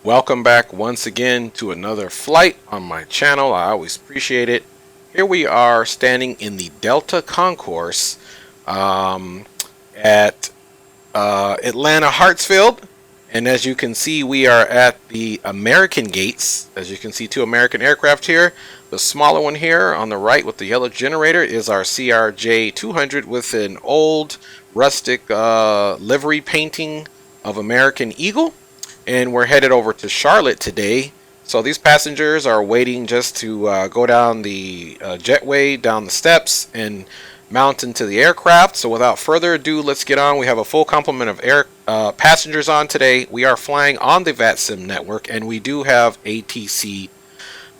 Welcome back once again to another flight on my channel. I always appreciate it. Here we are standing in the Delta Concourse at Atlanta Hartsfield. And as you can see, we are at the American gates. As you can see, two American aircraft here. The smaller one here on the right with the yellow generator is our CRJ 200 with an old rustic livery painting of American Eagle. And we're headed over to Charlotte today. So these passengers are waiting just to go down the jetway, down the steps, and mount into the aircraft. So without further ado, let's get on. We have a full complement of passengers on today. We are flying on the VATSIM network, and we do have ATC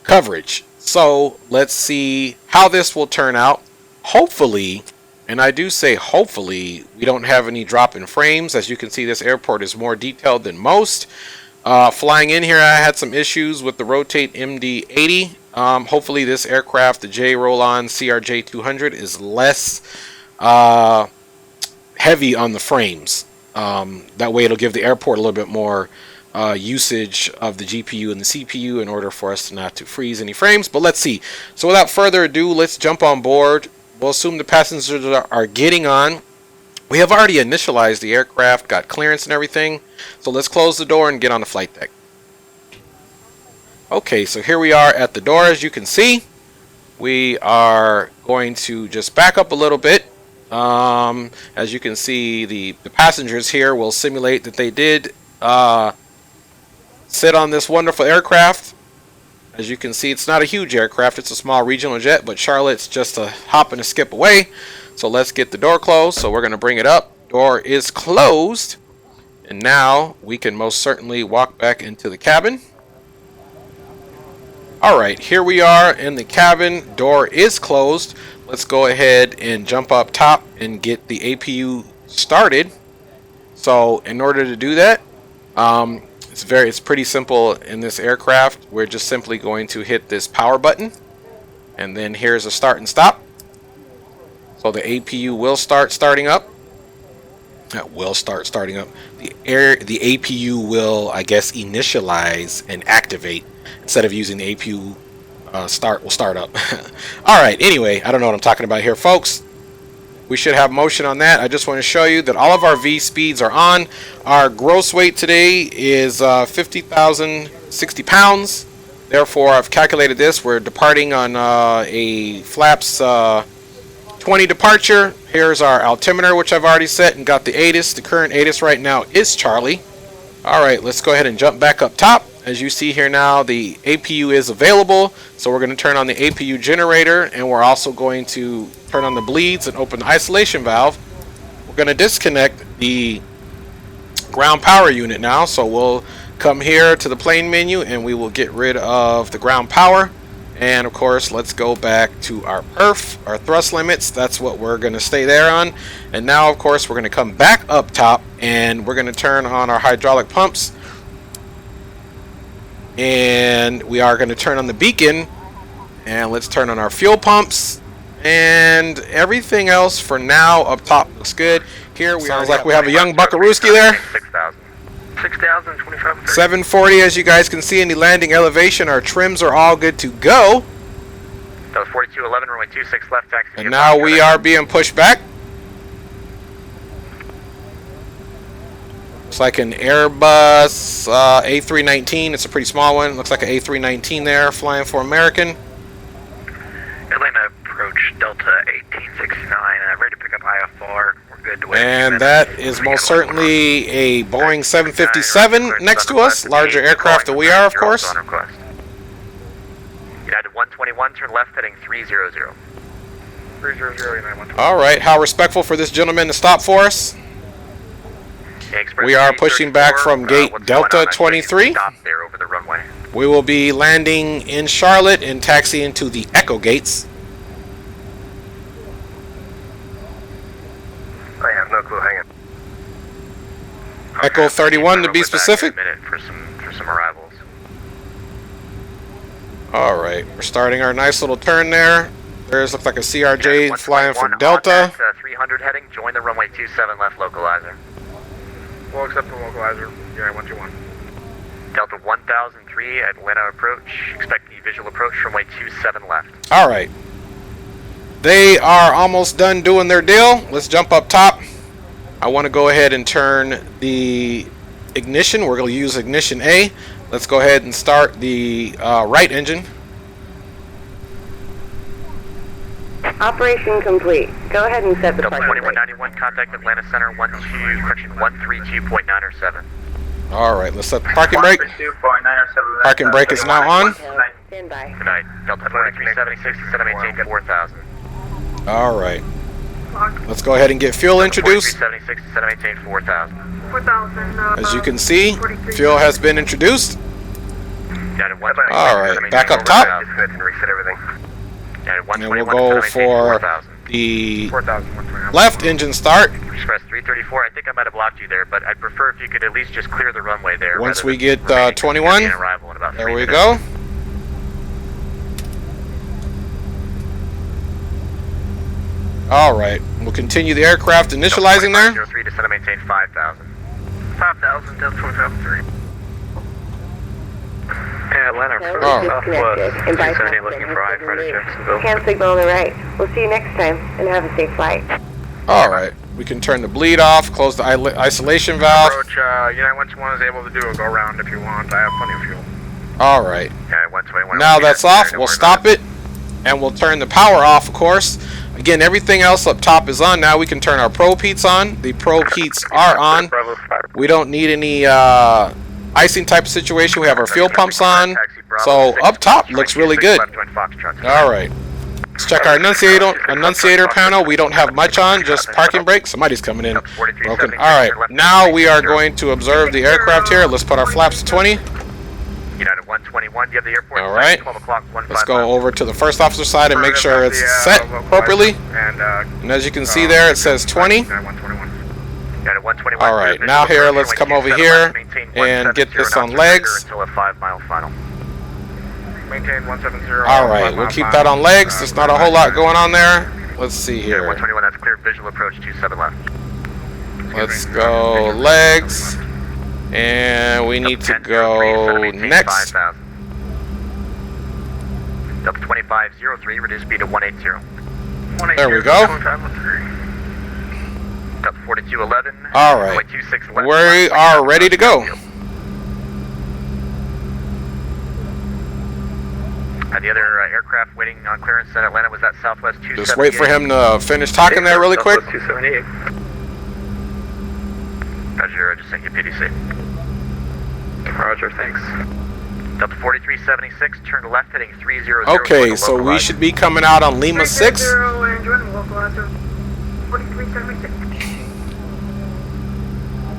coverage. So let's see how this will turn out. Hopefully, and I do say hopefully, we don't have any drop in frames. As you can see, this airport is more detailed than most. Flying in here, I had some issues with the Rotate MD-80. Hopefully this aircraft, the J Roll-On CRJ 200, is less heavy on the frames. That way it'll give the airport a little bit more usage of the GPU and the CPU in order for us not to freeze any frames. But let's see. So without further ado, let's jump on board. We'll assume the passengers are getting on. We have already initialized the aircraft, got clearance and everything. So let's close the door and get on the flight deck. Okay, so here we are at the door. As you can see, we are going to just back up a little bit. As you can see, the passengers here will simulate that they did sit on this wonderful aircraft. As you can see, it's not a huge aircraft, it's a small regional jet, but Charlotte's just a hop and a skip away. So let's get the door closed. So we're going to bring it up. Door is closed. And now we can most certainly walk back into the cabin. Alright, here we are in the cabin. Door is closed. Let's go ahead and jump up top and get the APU started. So in order to do that, it's pretty simple in this aircraft. We're just simply going to hit this power button, and then here's a start and stop. So the APU will start starting up. That will start starting up. The APU will, I guess, initialize and activate instead of using the APU will start up. All right. Anyway, I don't know what I'm talking about here, folks. We should have motion on that. I just want to show you that all of our V speeds are on. Our gross weight today is 50,060 pounds. Therefore, I've calculated this. We're departing on a flaps 20 departure. Here's our altimeter, which I've already set and got the ATIS. The current ATIS right now is Charlie. All right, let's go ahead and jump back up top. As you see here now, the APU is available. So we're going to turn on the APU generator, and we're also going to turn on the bleeds and open the isolation valve. We're going to disconnect the ground power unit now. So we'll come here to the plane menu, and we will get rid of the ground power. And of course, let's go back to our perf, our thrust limits. That's what we're going to stay there on. And now, of course, we're going to come back up top, and we're going to turn on our hydraulic pumps. And we are going to turn on the beacon, and let's turn on our fuel pumps, and everything else for now up top looks good. Here we sounds like we have a young buckarooski there. 6,000, 25. 740, as you guys can see in the landing elevation. Our trims are all good to go. That was 4211, runway 26 left, taxi. And now we are being pushed back. Looks like an Airbus A319. It's a pretty small one. Looks like an A319 there, flying for American. Atlanta approach Delta 1869, ready to pick up IFR. We're good to wait. And that is most certainly a Boeing 757 next to us. Larger aircraft than we are, of course. United 121, turn left heading 300. 300, United 121. All right, how respectful for this gentleman to stop for us. We are pushing back from gate Delta 23. Stop there over the runway. We will be landing in Charlotte and taxiing to the Echo gates. I have no clue. Hang on. Echo 31 to be specific. Minute for some arrivals. All right, we're starting our nice little turn there. There's looks like a CRJ flying for Delta. 300 heading. Join the runway 27 left localizer. We'll accept the localizer. Yeah, 121. Delta 1003, Atlanta approach. Expect the visual approach from runway 27 left. All right. They are almost done doing their deal. Let's jump up top. I want to go ahead and turn the ignition. We're going to use ignition A. Let's go ahead and start the right engine. Operation complete. Go ahead and set the Delta parking brake. 2191, contact Atlanta Center 132.907. All right, let's set the parking brake. Parking brake is now on. Stand by. Good night. Delta 4376 to 718 4000. All right. Let's go ahead and get fuel introduced. 4376 to 718 4000. 4,000. As you can see, fuel has been introduced. All right, back up top. And we'll go for the left engine start. Express 334. I think I might have blocked you there, but I'd prefer if you could at least just clear the runway there. Once we get 21, there we go. All right, we'll continue the aircraft initializing there. 03 to set and maintain 5,000. 5,000, Delta 2503. Yeah, Atlanta, Okay, Oh. disconnected. And bypass 278 looking for high front of Jacksonville. Hand signal on the right. We'll see you next time, and have a safe flight. All right, we can turn the bleed off, close the isolation valve. Approach, United 121 is able to do a go round if you want. I have plenty of fuel. All right, Yeah, 121. now that's off. We'll stop it, and we'll turn the power off, of course. Again, everything else up top is on. Now we can turn our probe heats on. The probe heats are on. We don't need any icing type of situation. We have our fuel pumps on. So up top looks really good. All right. Let's check our annunciator panel. We don't have much on, just parking brake. Somebody's coming in. Broken. All right. Now we are going to observe the aircraft here. Let's put our flaps to 20. United 121, you have the airport. All right. 12 o'clock, 15 Let's go over to the first officer side and make sure it's set appropriately. And as you can see there, it says 20. All right. Now here, let's come over here and get this on legs. Until a 5-mile final. Maintain 170. All right. We'll keep that on legs. There's not a whole lot going on there. Let's see United here. 121, that's clear. Visual approach 27 left. Let's go legs. And we need to go next. Delta 2503, reduce speed to 180. There we go. Delta 4211. All right. We are ready to go. The other aircraft waiting on clearance in Atlanta was that Southwest 278. Just wait for him to finish talking there really quick. 278. Roger, I just sent you PDC. Roger, thanks. Delta 4376, turn left heading 300. Okay, so we should be coming out on Lima 6. 4376.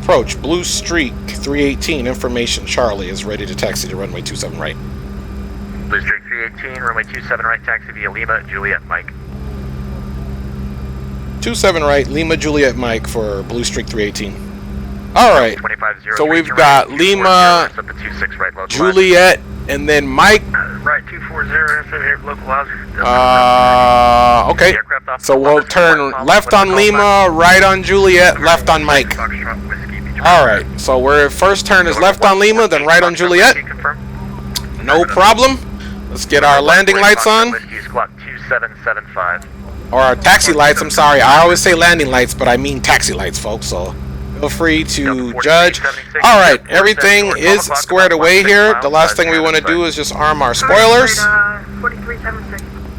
Approach Blue Streak 318. Information Charlie is ready to taxi to runway 27 right. Blue Streak 318, runway 27 right, taxi via Lima, Juliet, Mike. 27 right, Lima Juliet Mike for Blue Streak 318. All right. 2503, So we've turn got right, Lima, 240, up to 26 right, localizer. Juliet, and then Mike. Right, 240, localizer. Okay. So we'll turn left on Lima, right on Juliet, left on Mike. All right. So our first turn is left on Lima, then right on Juliet. No problem. Let's get our landing lights on. Whiskey Squawk 2775. Or our taxi lights, I'm sorry. I always say landing lights, but I mean taxi lights, folks. So feel free to judge. All right, everything is squared away here. The last thing we want to do is just arm our spoilers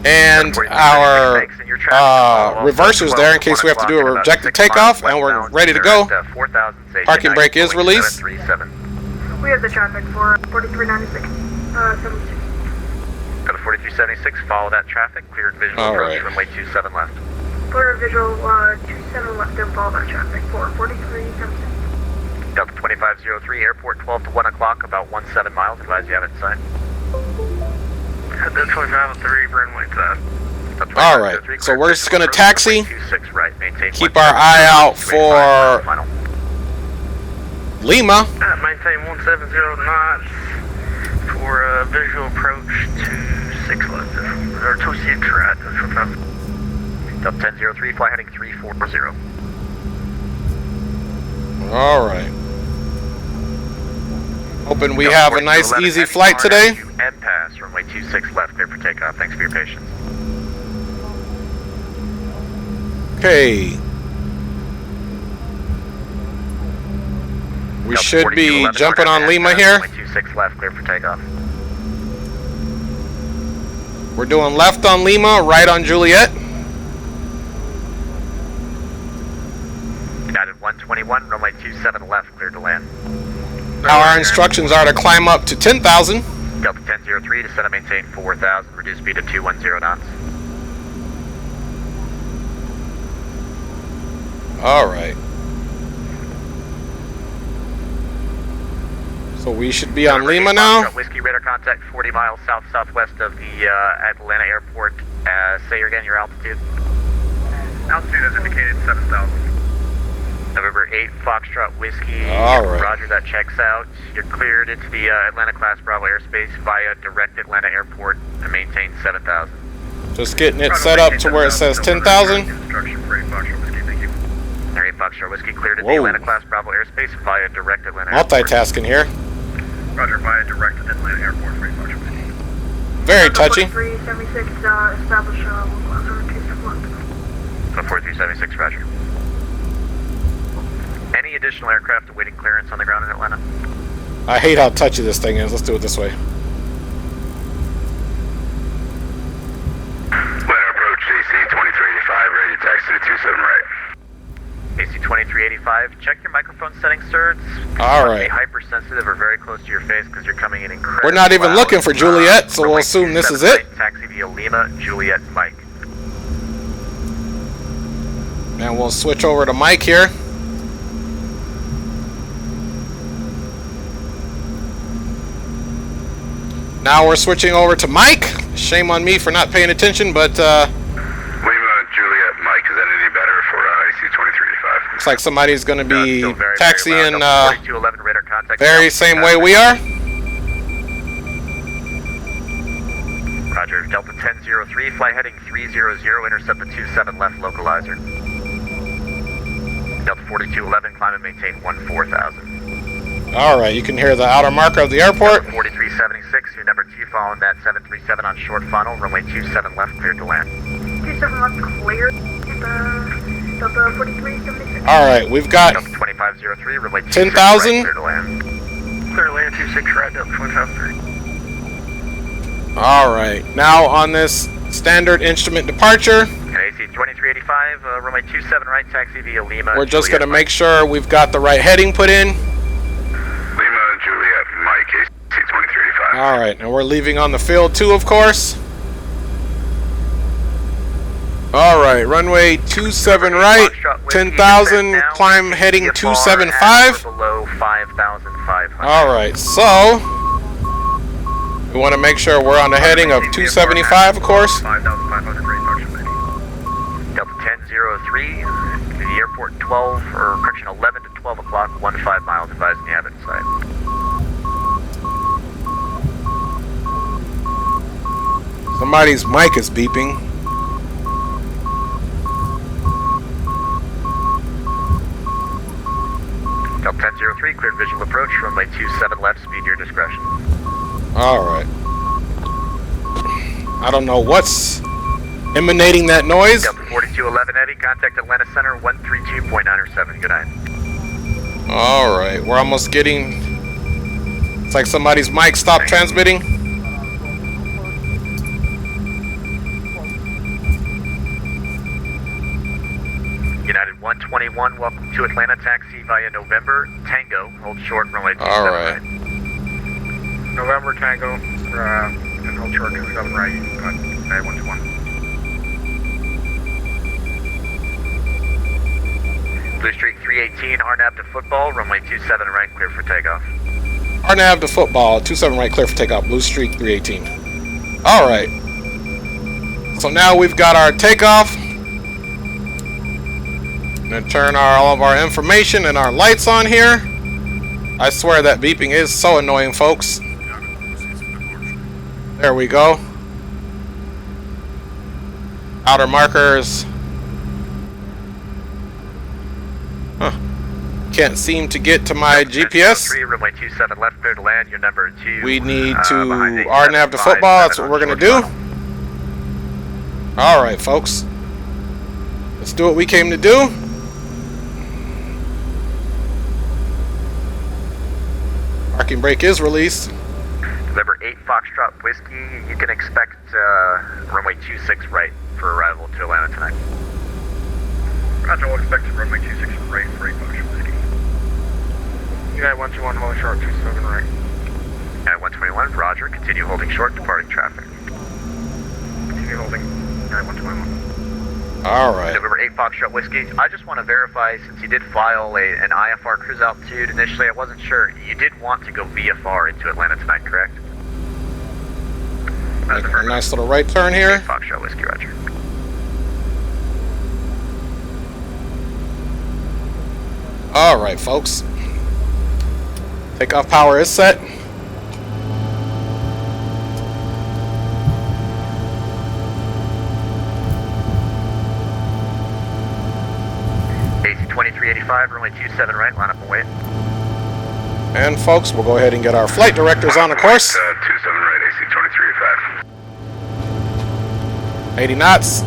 and our reversers there in case we have to do a rejected takeoff, and we're ready to go. Parking brake is released. We have the traffic for 4396. 76. Go to 4376, follow that traffic, cleared visual All approach, right. runway 27 left. Clear visual 27 left and follow that traffic for 4376. Delta 2503, airport 12 to 1 o'clock, about 17 miles, advise you have it in sight. Delta 2503, runway All right, so we're just going to taxi. 26 right, maintain Keep our eye out for Lima. Maintain 170 knots for visual approach to 6 left, or 26 right, that's what I'm. Delta 1003, fly heading 340. All right. Hoping we have a nice, easy flight today. M.I.A, runway 26 left, clear for takeoff. Thanks for your patience. Okay. We should be jumping on Lima here. Runway 26 left, clear for takeoff. We're doing left on Lima, right on Juliet. United 121, runway 27 left, clear to land. Now our instructions are to climb up to 10,000. Delta 1003, descend and maintain 4,000, reduce speed to 210 knots. Alright. So we should be on Lima now. Whiskey radar contact 40 miles south-southwest of the Atlanta airport. Say again your altitude. Altitude as indicated, 7,000. November 8, Foxtrot Whiskey. Alright. Roger, that checks out. You're cleared into the Atlanta Class Bravo airspace via direct Atlanta airport to maintain 7,000. Just getting it set up to where it says 10,000. Instruction for 8 Foxtrot Whiskey, thank you. 8 Foxtrot Whiskey cleared into Whoa. the Atlanta Class Bravo airspace via direct Atlanta Multitasking here. Roger, via direct Atlanta airport for 8 Foxtrot Whiskey. Very touchy. 4376, establish local officer 271. 4376, roger. Any additional aircraft awaiting clearance on the ground in Atlanta? I hate how touchy this thing is. Let's do it this way. Atlanta approach AC 2385, ready to taxi to 27 right. AC 2385, check your microphone settings, sir. It's Alright. hypersensitive or very close to your face because you're coming in incredibly We're not even loud. looking for Juliet, so we'll Runway assume this is 27 it. right, taxi via Lima, Juliet, Mike. And we'll switch over to Mike here. Now we're switching over to Mike. Shame on me for not paying attention, but Lima, Juliet, Mike, is that any better for AC 2385? looks like somebody's going to be Still very, taxiing very 4211 radar contact. very same way we are. Roger, Delta 1003, fly heading 300, intercept the 27 left localizer. Delta 4211, climb and maintain 14,000. Alright, you can hear the outer marker of the airport. 4376, your number 2 following that 737 on short funnel, runway 27 left, cleared to land. 27 left, clear. Delta 4376. Alright, we've got Delta 2503, runway 26 10,000. right, clear to land. Clear to land, 26 right, Delta 2503. Alright, now on this standard instrument departure, AC 2385, runway 27 right, taxi via Lima. we're just Juliet, going to make sure we've got the right heading put in. Lima, Juliet, Mike, AC 2385. Alright, and we're leaving on the field too, of course. Alright, runway 27 right, 10,000, climb heading 275. Below 5,500. Alright, so we want to make sure we're on the heading of 275, of course. 5,500 rate function ready. Delta 1003, to the airport 12, or correction, 11 to 12 o'clock, 15 miles, advising you have it in sight. Somebody's mic is beeping. Delta 1003, cleared visual approach, runway 27 left, speed your discretion. Alright. I don't know what's emanating that noise. Delta 4211 Eddie, contact Atlanta Center 132.907. Good night. Alright, we're almost getting... It's like somebody's mic stopped transmitting. United 121, welcome to Atlanta, taxi via November Tango, hold short, runway 27 Alright. right. November Tango, and hold short 27 right, United 121. Blue Streak 318, RNAV to football, runway 27 right, clear for takeoff. RNAV to football, 27 right, clear for takeoff, Blue Streak 318. Alright. So now we've got our takeoff. I'm going to turn all of our information and our lights on here. I swear that beeping is so annoying, folks. There we go. Outer markers. Huh. Can't seem to get to my GPS. 3, runway 27 left, clear to land. Your number 2. We need to behind RNAV to 875, football. That's 7 what we're on going to short do. funnel. All right, folks. Let's do what we came to do. Parking brake is released. November 8 Foxtrot Whiskey. You can expect runway 26 right for arrival to Atlanta tonight. Roger, we'll expect runway 26 right for 8 Foxtrot Whiskey. United 121, holding short, 27 right. United 121, Roger. Continue holding short, departing traffic. Continue holding United 121. All right. November 8 Foxtrot Whiskey. I just want to verify, since you did file an IFR cruise altitude initially, I wasn't sure. You did want to go VFR into Atlanta tonight, correct? Making a nice little right turn here. 8 Foxtrot Whiskey, Roger. All right, folks. Takeoff power is set. AC 2385, runway 27 right, line up and wait. And folks, we'll go ahead and get our flight directors on the course. 27 right, AC 2385. 80 knots.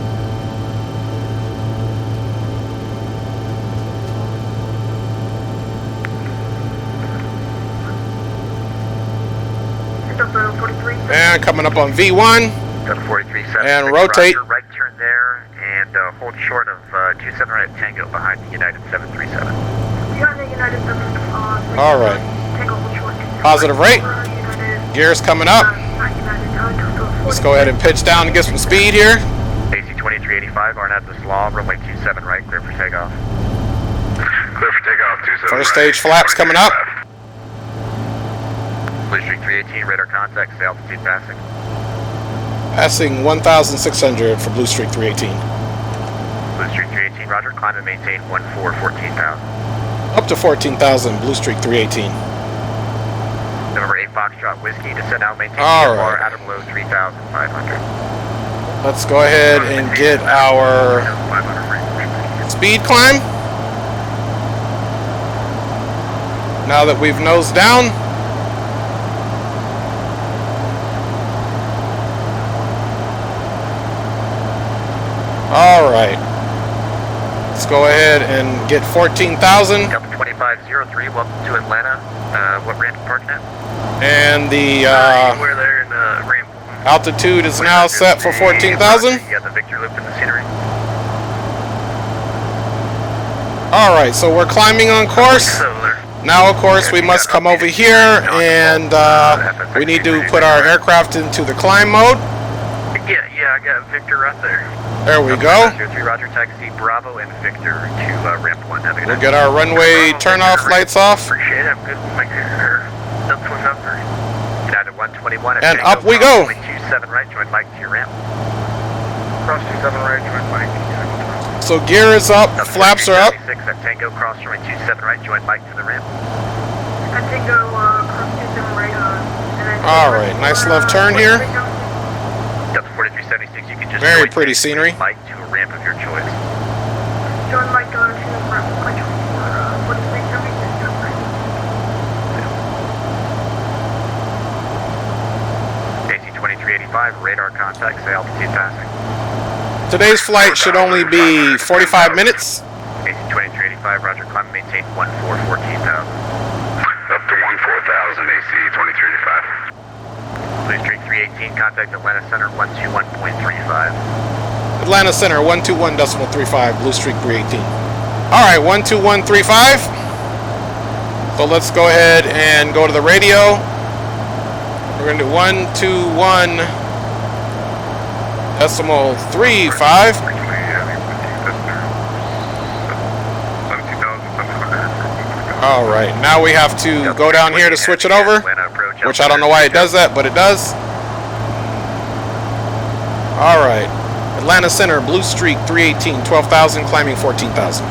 Delta 43. And coming up on V1. Delta 43.7. And rotate. Roger, right turn there, and hold short of 27 right Tango behind the United 737. Behind the United 7. All right. Tango hold short. Positive rate. United. Gears coming up. Not United. Let's go ahead and pitch down and get some speed here. AC 2385, RNAV to slaw, runway 27 right, clear for takeoff. Clear for takeoff, 27 First right, stage flaps coming up. Blue Streak 318, radar contact, say altitude passing. Passing 1,600 for Blue Streak 318. Blue Streak 318, roger, climb and maintain 14,000. Up to 14,000, Blue Streak 318. November 8 Foxtrot Whiskey, descend out, maintain All VFR, right. out of below 3,500. Let's go ahead and get our 500 right. speed climb. Now that we've nosed down. All right. Let's go ahead and get 14,000. Delta 2503, welcome to Atlanta. What ramp you parking at? And the We're there in ramp. altitude is now set for 14,000. You got the Victor Loop in the scenery. All right, so we're climbing on course. Now, of course, we must come over here and we need to put our aircraft into the climb mode. Yeah, I got Victor right there. There we go. 03, Roger, taxi Bravo and Victor to ramp 1. Have a good We'll night. get our runway turn-off lights off. Appreciate it. I'm good. We'll make sure. Delta 29. United 121. at And Tango, up we go. cross 27 right, join Mike to your ramp. Cross 27 right, join Mike. So gear is up, flaps are up. 6 at Tango, cross runway 27 right, join Mike to the ramp. At Tango, cross 27 right. All right, nice left turn here. Delta 4376, you can just Very join pretty scenery. Mike to a ramp of your choice. Join Mike to ramp. 4376. AC 2385, radar contact, say altitude passing. Today's flight should only be 45 minutes. AC 2385, roger, climb and maintain 14,000. Up to 14,000, AC 2385. Blue Streak 318, contact Atlanta Center 121.35. Atlanta Center 121.35, Blue Streak 318. All right, 12135. So let's go ahead and go to the radio. We're gonna do 121.35. All right, now we have to go down here to switch it over, which I don't know why it does that, but it does. All right, Atlanta Center, Blue Streak 318, 12,000, climbing 14,000.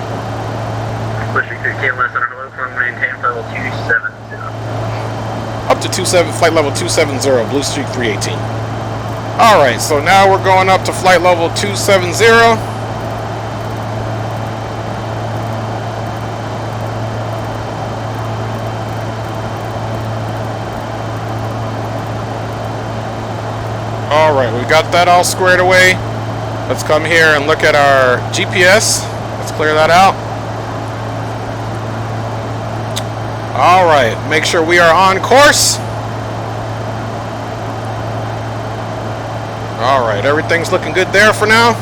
Blue Streak 318, Atlanta Center, hello, from maintain level 270. Up to flight level 270, Blue Streak 318. All right, so now we're going up to flight level 270. All right, we got that all squared away. Let's come here and look at our GPS. Let's clear that out. All right, make sure we are on course. All right, everything's looking good there for now.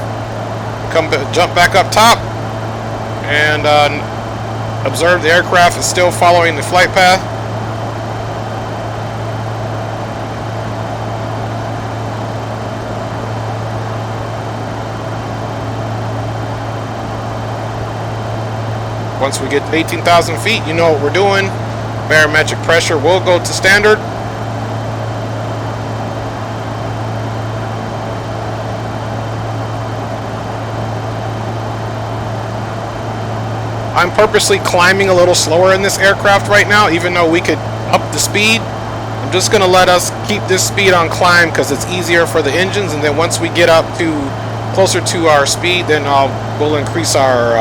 Jump back up top and observe the aircraft is still following the flight path. Once we get to 18,000 feet, you know what we're doing. Barometric pressure will go to standard. I'm purposely climbing a little slower in this aircraft right now, even though we could up the speed. I'm just going to let us keep this speed on climb because it's easier for the engines, and then once we get up to closer to our speed, then we'll increase our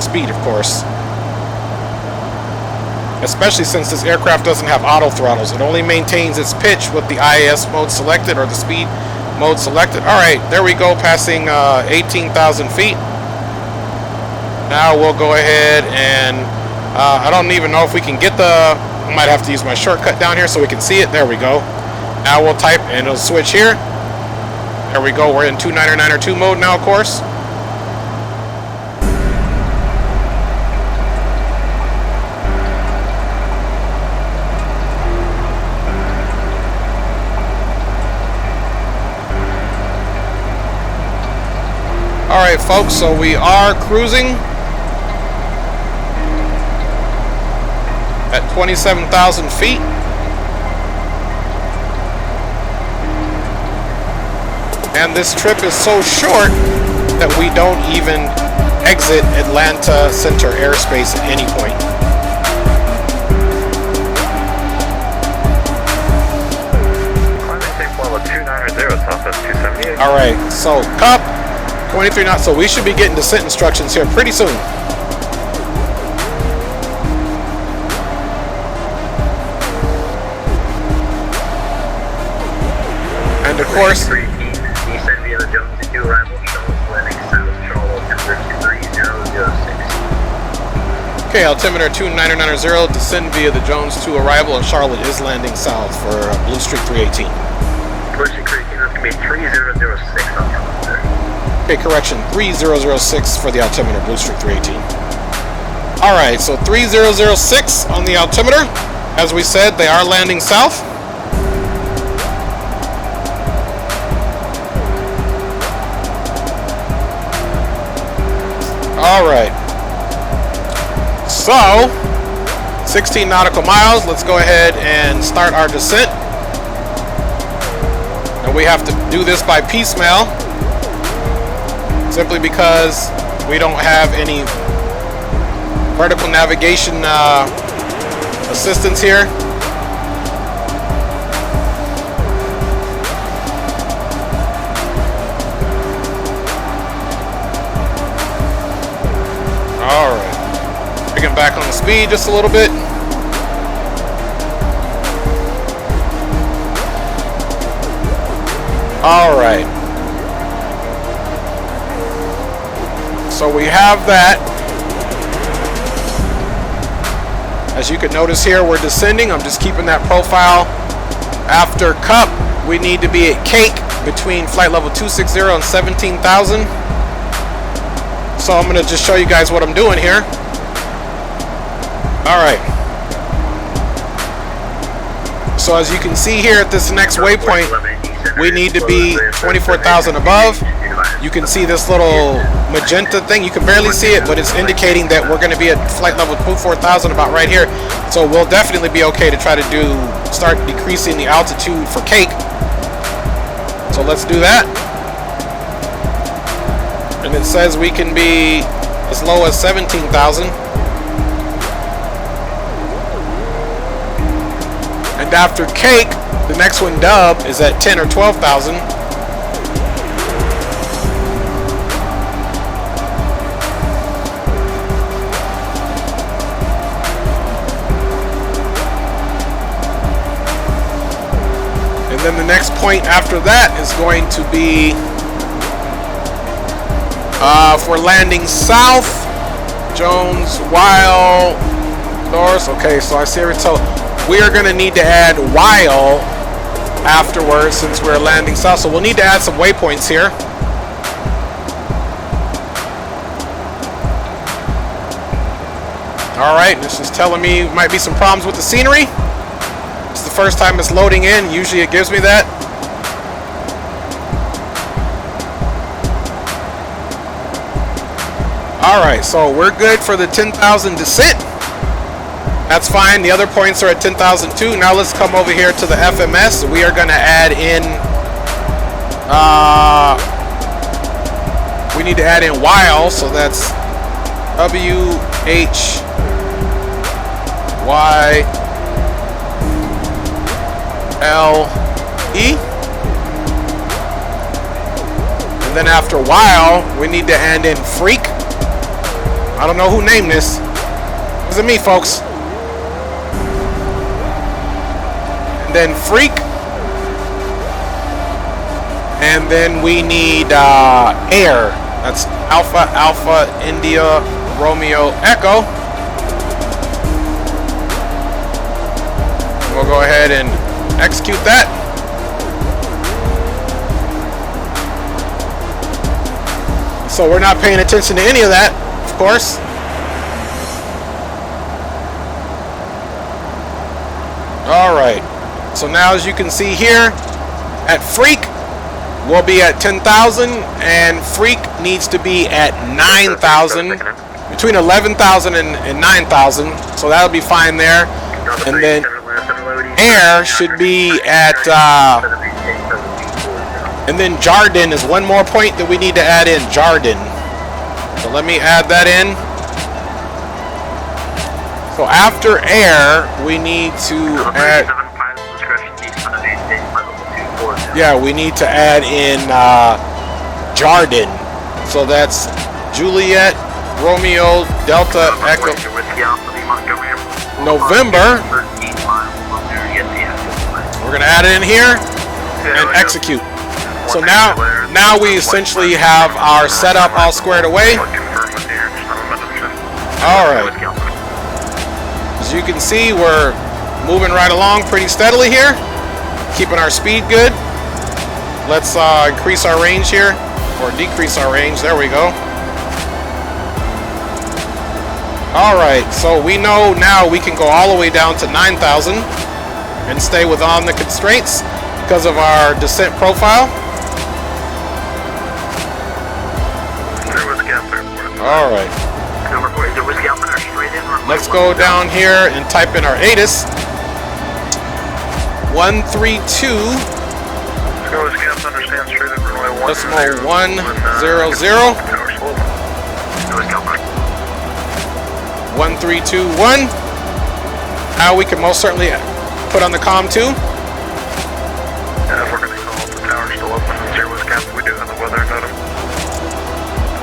speed, of course. Especially since this aircraft doesn't have auto throttles. It only maintains its pitch with the IAS mode selected or the speed mode selected. Alright, there we go, passing 18,000 feet. Now we'll go ahead and I don't even know if we can get I might have to use my shortcut down here so we can see it. There we go. Now we'll type and it'll switch here. There we go. We're in 29902 mode now, of course. Alright folks, so we are cruising at 27,000 feet. And this trip is so short that we don't even exit Atlanta Center airspace at any point. Climbing safe level 290, Southwest 278. Alright, so cup 23 knots, so we should be getting descent instructions here pretty soon. And of course, descend via the Jones 2 arrival, Charlotte landing south, Charlotte altimeter 3006. okay, altimeter 29990, descend via the Jones 2 arrival, and Charlotte is landing south for Blue Streak 318. Blue Streak 318, that's going to be 3006 altimeter. Okay, correction, 3006 for the altimeter, Blue Streak 318. Alright, so 3006 on the altimeter. As we said, they are landing south. Alright. So, 16 nautical miles. Let's go ahead and start our descent. And we have to do this by piecemeal, simply because we don't have any vertical navigation assistance here. Alright, picking back on the speed just a little bit. Alright, so we have that. As you can notice here, we're descending. I'm just keeping that profile. After cup, we need to be at cake between flight level 260 and 17,000. So I'm going to just show you guys what I'm doing here. Alright. So as you can see here at this next waypoint, we need to be 24,000 above. You can see this little magenta thing. You can barely see it, but it's indicating that we're going to be at flight level 24,000 about right here. So we'll definitely be okay to try to start decreasing the altitude for cake. So let's do that. And it says we can be as low as 17,000. And after cake, the next one, dub, is at 10 or 12,000. And then the next point after that is going to be if we're landing south, Jones, Weil, North. Okay, so I see every so we are going to need to add Weil afterwards since we're landing south. So we'll need to add some waypoints here. Alright, this is telling me might be some problems with the scenery. It's the first time it's loading in. Usually it gives me that. Alright, so we're good for the 10,000 descent. That's fine. The other points are at 10,002. Now let's come over here to the FMS. We are going to add in... we need to add in Weil, so that's W-H... Y-L-E. And then after Weil, we need to add in Freak. I don't know who named this. It wasn't me, folks. And then Freak. And then we need Air. That's Alpha, Alpha, India, Romeo, Echo. We'll go ahead and execute that. So we're not paying attention to any of that, of course. Alright. So now as you can see here, at Freak, we'll be at 10,000, and Freak needs to be at 9,000. Between 11,000 and 9,000. So that'll be fine there. And then Air should be at, and then Jardin is one more point that we need to add in, Jardin. So let me add that in. So after Air, we need to add, yeah, we need to add in Jardin. So that's Juliet, Romeo, Delta, Echo, November. We're going to add it in here and execute. So now we essentially have our setup all squared away. Alright. As you can see, we're moving right along pretty steadily here. Keeping our speed good. Let's increase our range here. Or decrease our range. There we go. Alright, so we know now we can go all the way down to 9,000 and stay within the constraints because of our descent profile. Alright. Let's go down here and type in our ATIS. 132. Decimal 100. 1321. Now we can most certainly put on the comm too. If we're going to call the tower still open, zero is cap, we do have the weather notice.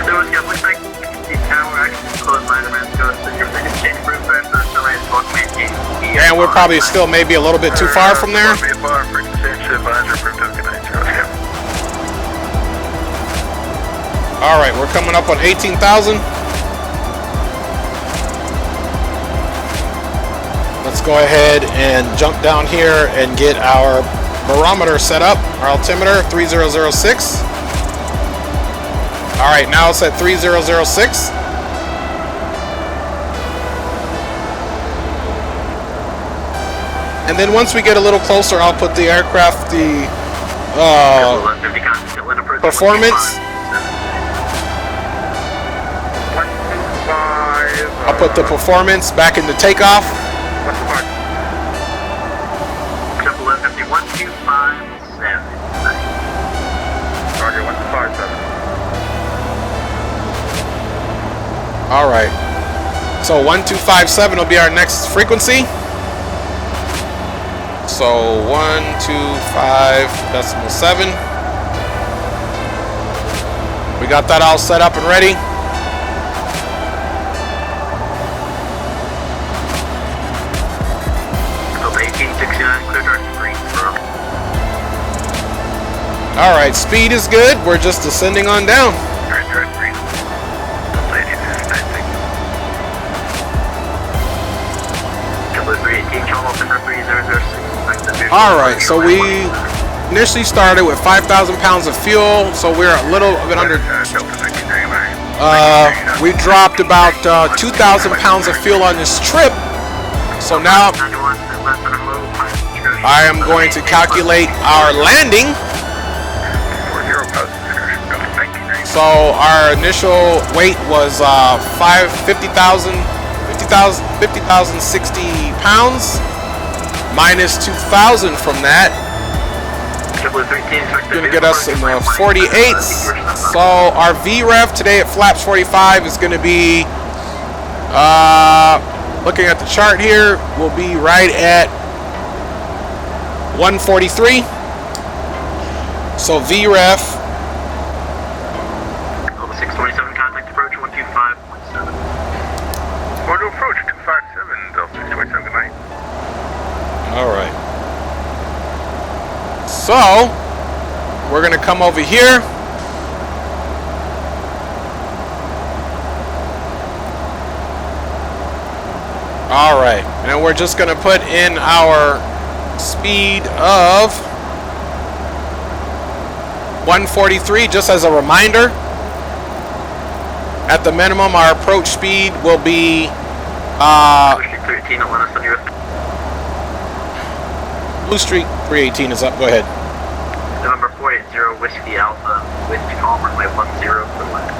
Zero is cap, looks like the tower actually closed line around goes to your biggest change roof after the survey book maintain. And we're probably still maybe a little bit too far from there. Alright, we're coming up on 18,000. Let's go ahead and jump down here and get our barometer set up, our altimeter 3006. Alright, now it's at 3006. And then once we get a little closer, I'll put the aircraft, the performance. I'll put the performance back into takeoff. Alright. So 1257 will be our next frequency. So 125.7. We got that all set up and ready. Alright, speed is good. We're just descending on down. Direct green. Lady is 96. Double 318, Charles Open 3006. Alright, so we initially started with 5,000 pounds of fuel, so we're a little bit under. We dropped about 2,000 pounds of fuel on this trip. So now I am going to calculate our landing. So our initial weight was 50,060 pounds minus 2,000 from that. Gonna get us in the 48s. So our VREF today at flaps 45 is gonna be looking at the chart here, will be right at 143. So VREF 627 contact approach 125.7. Or to approach 257, Delta 627, good night. Alright. So, we're going to come over here. Alright. And we're just going to put in our speed of 143 just as a reminder. At the minimum, our approach speed will be 13 Atlanta on your Blue Street 318 is up. Go ahead. November 480 Whiskey Alpha with calm runway 10 for left.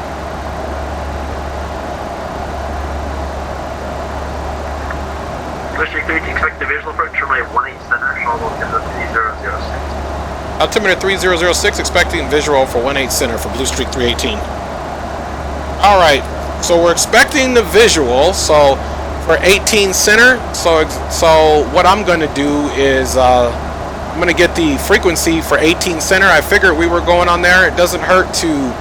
Blue Street 318 expect the visual approach runway 18 center, Charlotte altimeter 3006. Altimeter 3006 expecting visual for 18 center for Blue Street 318. Alright, so we're expecting the visual, so for 18 center, so what I'm going to do is I'm going to get the frequency for 18 center. I figured we were going on there. It doesn't hurt to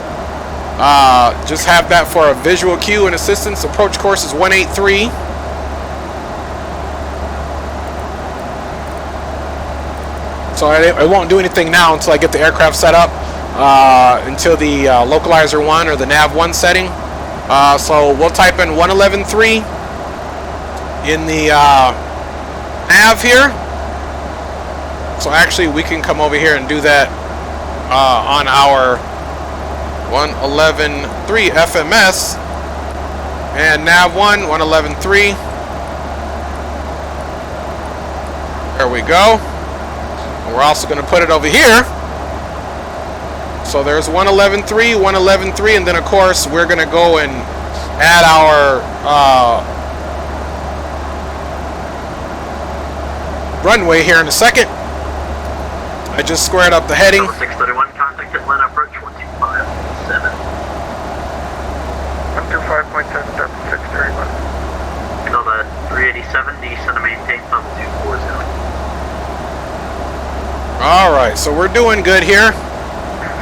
just have that for a visual cue and assistance. Approach course is 183. So I won't do anything now until I get the aircraft set up. Until the localizer 1 or the nav 1 setting. So we'll type in 111.3 in the nav here. So actually we can come over here and do that on our 111.3 FMS and nav 1 111.3. There we go. And we're also going to put it over here. So there's 111.3, 111.3, and then of course we're going to go and add our runway here in a second. I just squared up the heading. 631 contact Atlanta approach 125.7. 125.7, Delta 631. Delta 387, descend to maintain level 240. Alright, so we're doing good here.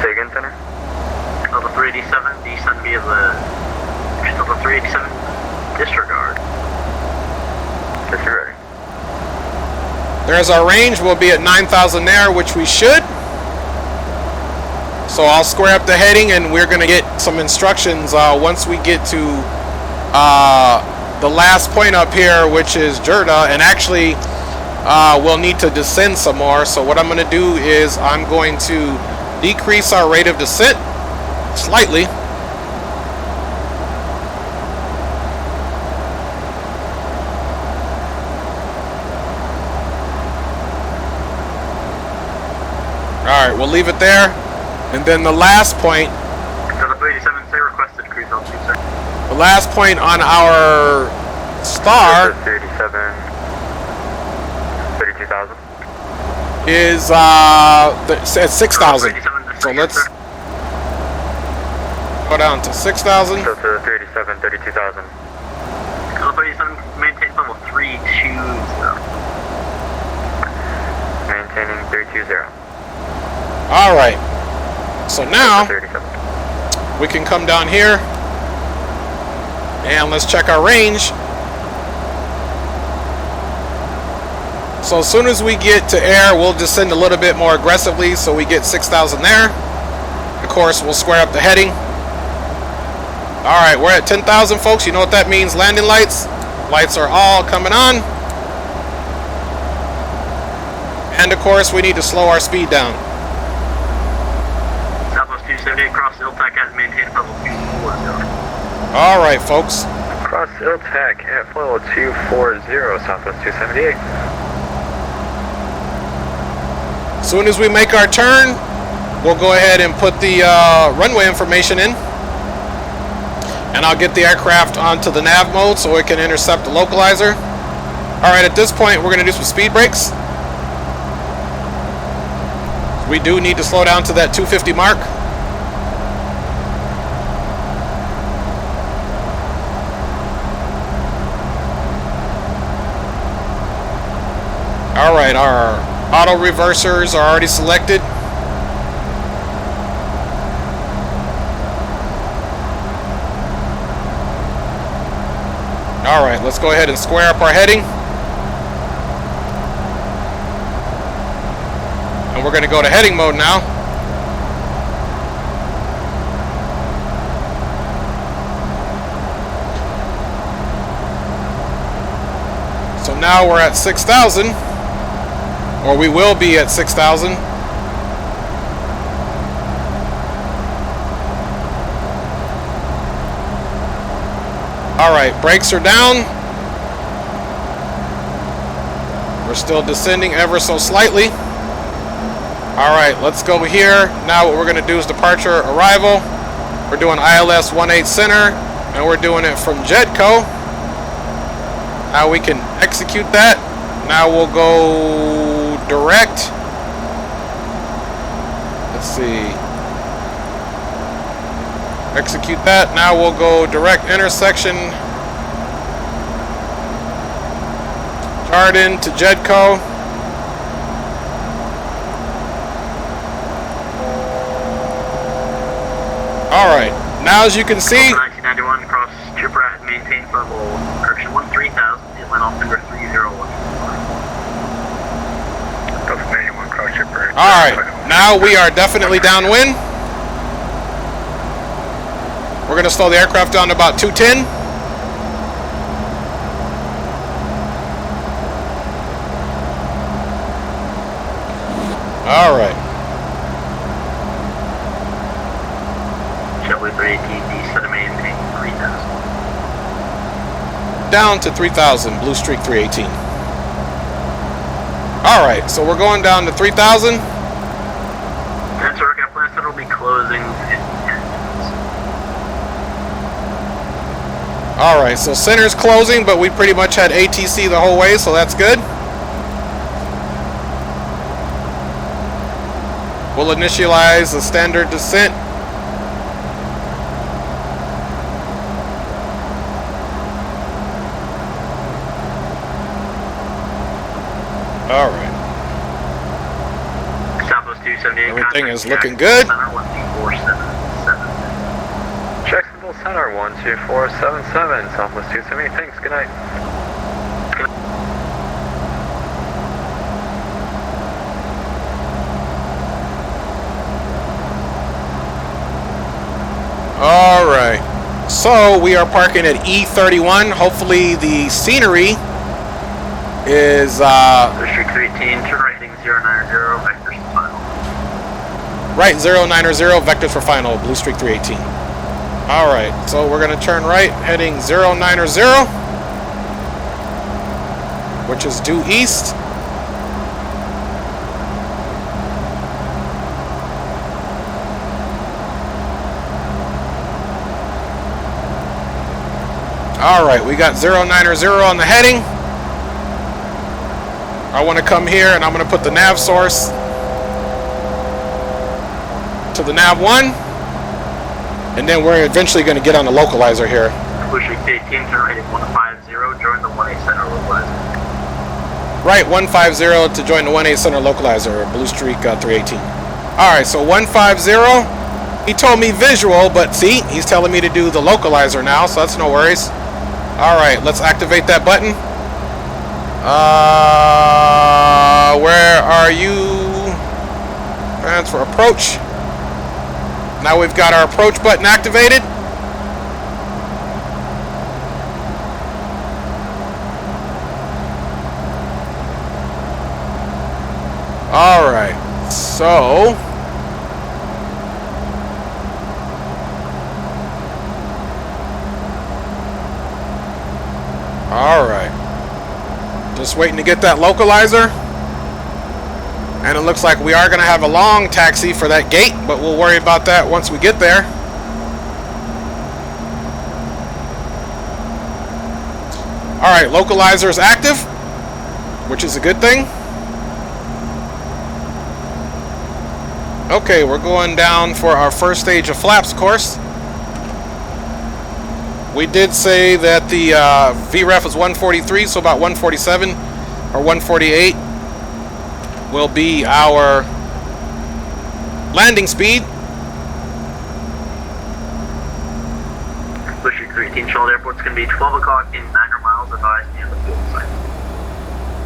Say again, Center. Delta 387, descend via the Delta 387 disregard. Disregard. There's our range. We'll be at 9,000 there, which we should. So I'll square up the heading and we're going to get some instructions once we get to the last point up here, which is Judson. And actually, we'll need to descend some more. So what I'm going to do is I'm going to decrease our rate of descent slightly. Alright, we'll leave it there. And then the last point. Delta 387, say requested cruise altitude, sir. The last point on our star 37, 32,000. is at 6,000. So let's go down to 6,000. Delta 387, 32,000. Delta 387, maintain level 320. Maintaining 320. Alright. So now 37. we can come down here and let's check our range. So as soon as we get to air, we'll descend a little bit more aggressively so we get 6,000 there. Of course, we'll square up the heading. Alright, we're at 10,000, folks. You know what that means, landing lights. Lights are all coming on. And of course, we need to slow our speed down. Southwest 278 cross ILTAC at maintain level 240. Alright, folks. Cross ILTAC at level 240, Southwest 278. As soon as we make our turn, we'll go ahead and put the runway information in. And I'll get the aircraft onto the nav mode so it can intercept the localizer. Alright, at this point, we're going to do some speed brakes. We do need to slow down to that 250 mark. Alright, our auto reversers are already selected. Alright, let's go ahead and square up our heading. And we're going to go to heading mode now. So now we're at 6,000. Or we will be at 6,000. Alright, brakes are down. We're still descending ever so slightly. Alright, let's go here. Now what we're going to do is departure arrival. We're doing ILS 18 center. And we're doing it from Jedco. Now we can execute that. Now we'll go direct. Let's see. Execute that. Now we'll go direct intersection. Jardin to Jedco. Alright. Now as you can see, 1991 cross trooper at maintain level correction 13,000. It went off number 301. alright. Now we are definitely downwind. We're going to slow the aircraft down to about 210. All right. Shelby 318D, set a maintain 3,000. Down to 3,000, Blue Streak 318. All right, so we're going down to 3,000. That's our aircraft plan center will be closing in 10 minutes. All right, so center's closing, but we pretty much had ATC the whole way, so that's good. We'll initialize the standard descent. All right. Southwest 278. Everything is looking good. Center 12477. Jacksonville Center 12477, Southwest 278. Thanks. Good night. All right. So we are parking at E31. Hopefully the scenery is Blue Streak 318, turn right heading 090, vectors for final. right 090, vectors for final, Blue Streak 318. All right, so we're going to turn right heading 090, which is due east. All right, we got 090 on the heading. I want to come here and I'm going to put the nav source to the nav 1. And then we're eventually going to get on the localizer here. Blue Streak 18, turn right heading 150, join the 1A center localizer. Right, 150 to join the 1A center localizer, Blue Streak 318. Alright, so 150, he told me visual, but see, he's telling me to do the localizer now, so that's no worries. Alright, let's activate that button. Where are you? Transfer approach. Now we've got our approach button activated. Alright, so alright. Just waiting to get that localizer. And it looks like we are going to have a long taxi for that gate, but we'll worry about that once we get there. Alright, localizer is active, which is a good thing. Okay, we're going down for our first stage of flaps course. We did say that the VREF is 143, so about 147 or 148 will be our landing speed. Blue Street 318 Charlotte Airport's going to be 12 o'clock in 900 miles advised near the fuel site.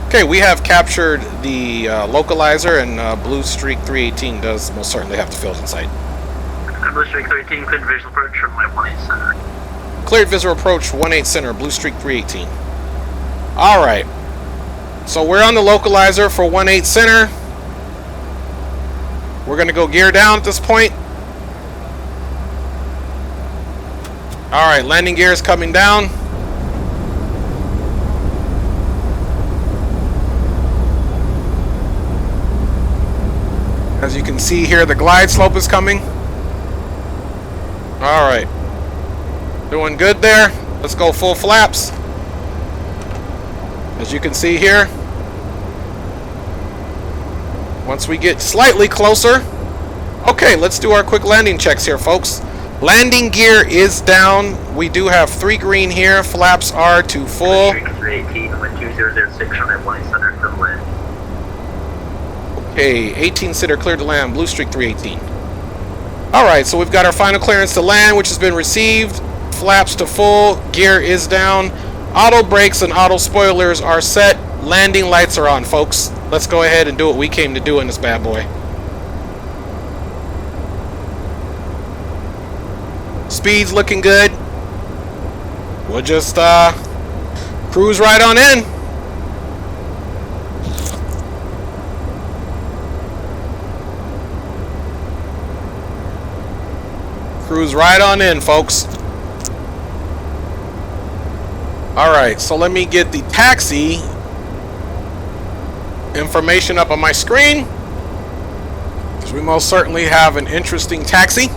Okay, we have captured the localizer, and Blue Streak 318 does most certainly have the field in sight. Blue Streak 318, cleared visual approach from my 18 center. Cleared visual approach 18 center, Blue Streak 318. Alright. So we're on the localizer for 18 center. We're going to go gear down at this point. Alright, landing gear is coming down. As you can see here, the glide slope is coming. Alright. Doing good there. Let's go full flaps. As you can see here. Once we get slightly closer. Okay, let's do our quick landing checks here, folks. Landing gear is down. We do have 3 green here. Flaps are to full. 318, wind 2006 from that 18 center to the land. Okay, 18 sitter cleared to land, Blue Streak 318. Alright, so we've got our final clearance to land, which has been received. Flaps to full, gear is down. Auto brakes and auto spoilers are set. Landing lights are on, folks. Let's go ahead and do what we came to do in this bad boy. Speed's looking good. We'll just cruise right on in. Cruise right on in, folks. Alright, so let me get the taxi information up on my screen. Because we most certainly have an interesting taxi.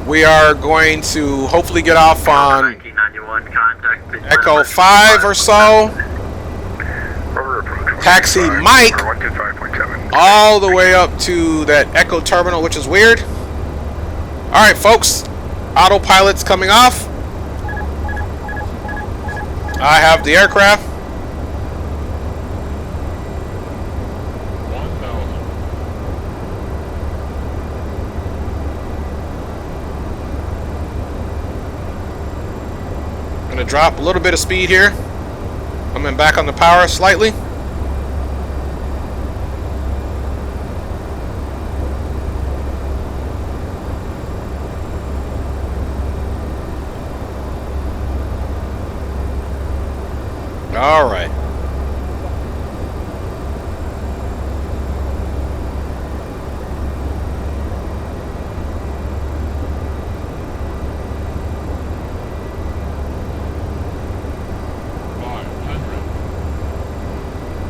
We are going to hopefully get off on 1991, contact Echo 5 or so. Taxi Mike all the way up to that Echo terminal, which is weird. Alright, folks. Autopilot's coming off. I have the aircraft. I'm going to drop a little bit of speed here. Coming back on the power slightly. All right.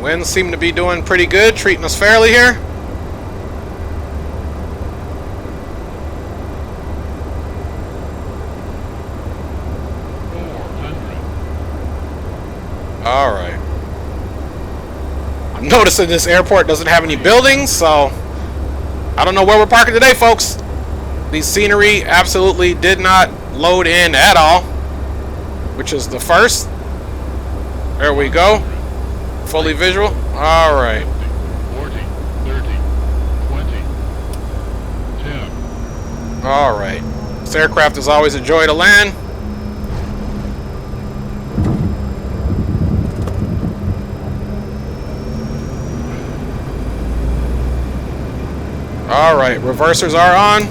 Winds seem to be doing pretty good, treating us fairly here. All right. I'm noticing this airport doesn't have any buildings, so I don't know where we're parking today, folks. The scenery absolutely did not load in at all, which is the first. There we go. Fully visual. All right. 40, 30, 20, 10. All right. This aircraft is always a joy to land. Alright, reversers are on.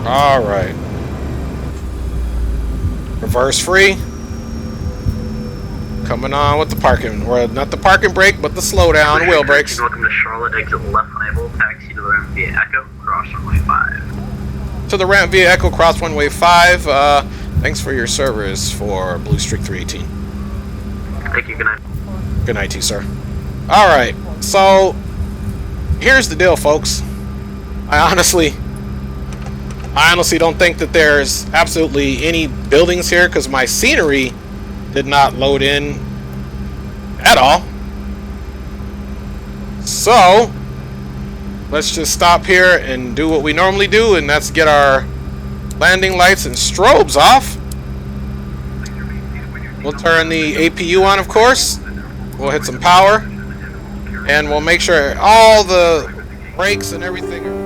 Alright. Reverse free. Coming on with the parking, or not the parking brake, but the slowdown wheel brakes. Welcome to Charlotte, exit left unable, taxi to the ramp via Echo, cross runway 5. To the ramp via Echo, cross runway 5. Thanks for your service for Blue Streak 318. Thank you, good night. Good night to you, sir. Alright, so here's the deal, folks. I honestly don't think that there's absolutely any buildings here because my scenery did not load in at all. So let's just stop here and do what we normally do, and that's get our landing lights and strobes off. We'll turn the APU on, of course. We'll hit some power, and we'll make sure all the brakes and everything are